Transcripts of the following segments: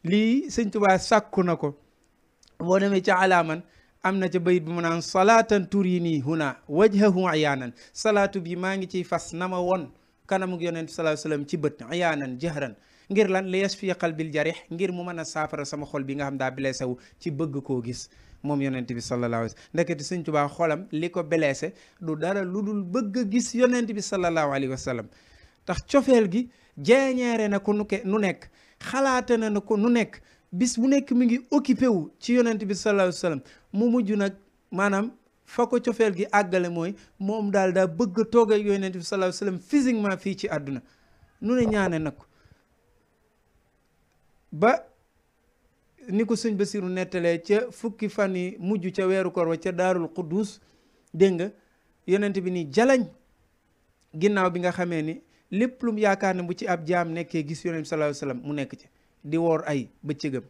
lii sëñ Tuubaa sàkku na ko boo demee ca alaaman am na ca bayit bi mu naan salaatan turini huna wajhahu ayaanan salaatu bi maa ngi ciy fas na ma won kanamu yonent bi sallallahu alayhi wasallam ci bët ayaanan jahran ngir lan li yasfi qalbil jarih ngir mu mën a saafara sama xol bi nga xam daa blessé wu ci bëgg koo gis moom yonent bi sallallahu alayhi wasallam ndekete sëñ Tuubaa xolam li ko blessé du dara lu dul bëgg a gis yonent bi sallallahu alayhi wasallam tax cofeel gi jeeñeere na ko nu nekk xalaate na ko nu nekk bis bu nekk mi ngi occupé wu ci yonent bi sallallahu alayhi wasallam mu mujj nag maanaam fa ko cofeel gi àggale mooy moom daal daa bëgg a toog ak yonent bi sallallahu alayhi wasallam physiquement fii ci àdduna nu ne ñaane nag ko ba ni ko sëñ Basiru nettalee ca fukki fan yi mujj ca weeru koor wa ca daarul quddus dégg nga yonent bi ni jalañ ginnaaw bi nga xamee ni lépp lu mu yaakaar ne bu ci ab jaam nekkee gis yonent bi sallallahu alayhi wasallam mu nekk ci di woor ay bëccëgam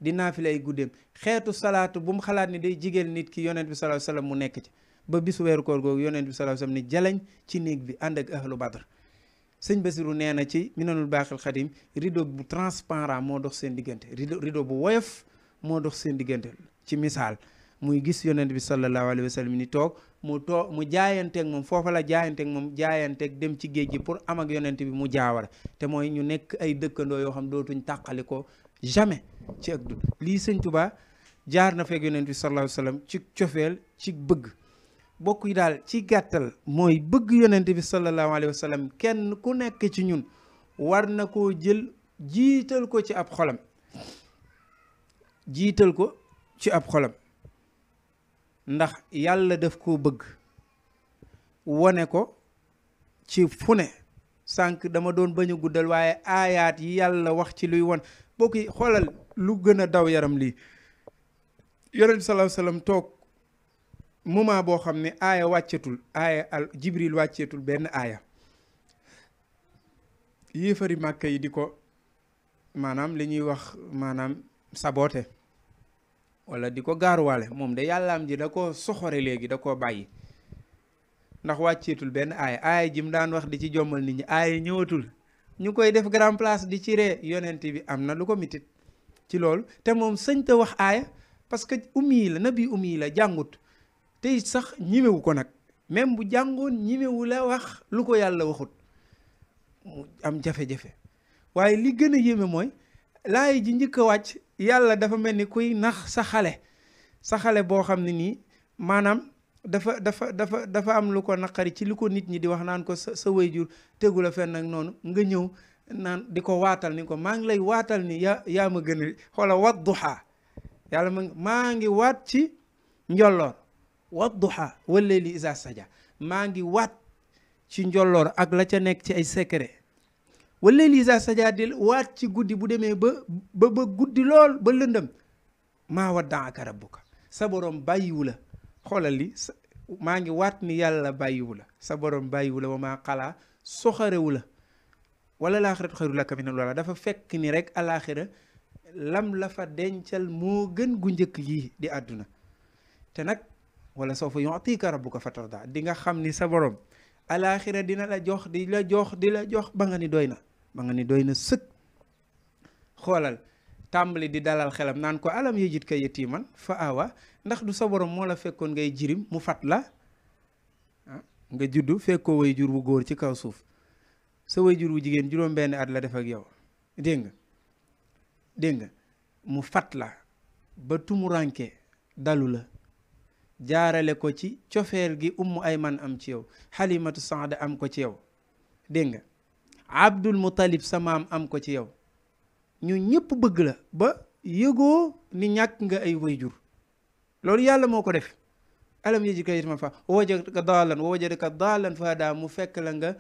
di naafile ay guddeem xeetu salaatu bu mu xalaat ni day jigéen nit ki yonent bi sallallahu alayhi wasallam mu nekk ci ba bisu weeru koor googu yonent bi sallallahu alayhi wasallam ni jalañ ci néeg bi ànd ak ahlu badr sëñ Basiru nee na ci minanul baaxil xadim rideau bu transparent moo dox seen diggante rideau bu woyof moo dox seen diggante ci misaal muy gis yonent bi sallallahu alayhi wasallam ni toog mu jaayanteeg moom foofa la jaayanteeg moom jaayanteeg dem ci géej gi pour am ak yonent bi mu jaawara te mooy ñu nekk ay dëkkandoo yoo xam dootuñ tàqali ko jamais ci ak dund lii sëñ Tuubaa jaar na fekk yonent bi sallallahu alayhi wasallam ci cofeel ci bëgg bokk yi daal ci gàttal mooy bëgg yonent bi sallallahu alayhi wasallam kenn ku nekk ci ñun war na koo jël jiital ko ci ab xolam jiital ko ci ab xolam ndax yàlla daf koo bëgg wone ko ci fu ne sànq dama doon bañ a guddal waaye aayaat yi yàlla wax ci luy won bokk yi xoolal lu gën a daw yaram lii yonent bi sallallahu alayhi wasallam toog moment boo xam ne aaya wàccetul aaya al jibril wàcceetul benn aaya yéefari màkka yi di ko maanaam li ñuy wax maanaam saboote wala di ko gaaruwaale moom de yàllaam ji da ko soxore léegi da koo bàyyi ndax wàcceetul benn aaya ji mu daan wax di ci jommal nit ñi aaya ñëwatul ñu koy def grand place di ci ree yonent bi am na lu ko mitit ci loolu te moom sëñ te wax aaya parce que ummi la nabi ummi la jàngut te sax ñimewu ko nag même bu jàngoon ñimewu la wax lu ko yàlla waxut mu am jafe-jafe waaye li gën a yéeme mooy laay ji njëkk a wàcc yàlla dafa mel ni kuy nax sa xale boo xam ne nii maanaam dafa am lu ko naqari ci li ko nit ñi di wax naan ko sa wayjur tegu la fenn ak noonu nga ñëw naan di ko waatal ni ko maa ngi lay waatal ni yaa ma gën a xoola wadduha yàlla maa ngi waat ci njolloor wadduha wallayli iza saja maa ngi waat ci njolloor ak la ca nekk ci ay secret wallayli iza saja di waat ci guddi bu demee ba guddi lool ba lëndëm maa waddaaka rabbuka sa borom bàyyiwu la xoolal li maa ngi waat ni yàlla bàyyiwu la sa borom bàyyiwu la wa maa xalaa soxarewu la wala laaxiratu xayru laka mina loola dafa fekk ni rek alaaxira lam la fa dencal moo gën gu njëkk yi di àdduna te nag wala sawfa yu'tika rabbuka fatarda di nga xam ni sa borom alaaxira dina la jox di la jox ba nga ni doy na sëkk xoolal tàmbali di dalal xelam naan ko alam yajidka yatiiman fa awa ndax du sa borom moo la fekkoon ngay jirim mu fat la nga juddu fekkoo way jur wu góor ci kaw suuf sa way jur wu jigéen juróom-benn at la def ak yow dégg nga mu fat la ba tumuranke dalu la jaarale ko ci cofeel gi ummu ayman am ci yow xalimatu saada am ko ci yow dégg nga abdul mutalib sa maam am ko ci yow ñu ñëpp bëgg la ba yëgoo ni ñàkk nga ay wayjur loolu yàlla moo ko def alam yajidka yatiiman fa wajadaka daalan fa hadaa mu fekk la nga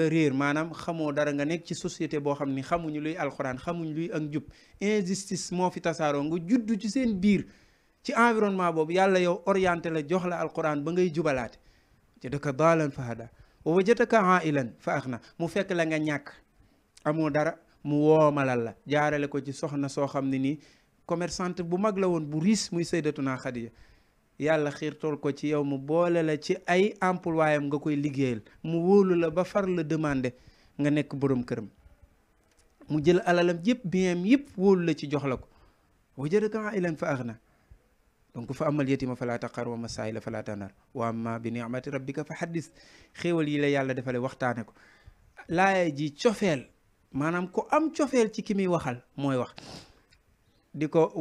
réer maanaam xamoo dara nga nekk ci société boo xam ni xamuñu luy alxuraan xamuñu luy ak njub injustice moo fi tasaaroo nga juddu ci seen biir ci environnement boobu yàlla yow orienté la jox la alxuraan ba ngay jubalaate wajadaka daalan fa hadaa wajadaka ailan fa axna mu fekk la nga ñàkk amoo dara mu woomalal la jaarale ko ci soxna soo xam ne nii commerçante bu mag la woon bu riis muy sayyidatuna Xadiija yàlla xiirtool ko ci yow mu boole la ci ay employéam nga koy liggéeyal mu wóolu la ba far la demandé nga nekk borom këram mu jël alalam yëpp bien yëpp wóolu la ci jox la ko wajadaka ailan fa aghna donc fa amal yatima fala taqhar wa amma saa'ila fala tanhar wa amma bi ni'mati rabbika fa haddis xéewal yi la yàlla defale waxtaane ko laaya ji cofeel maanaam ko am cofeel ci ki muy waxal mooy wax di ko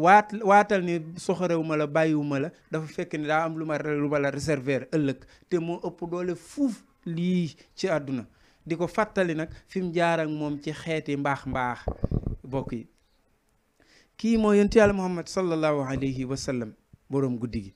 waatal ni soxorewuma la bàyyiwuma la dafa fekk ni daa am lu ma la réserver ëllëg te moo ëpp doole fuuf lii ci àdduna di ko fàttali nag fi mu jaar ak moom ci xeeti mbaax bokk yi kii moo yonent yàlla Muhammad sallallahu alayhi wa sallam boroom guddi gi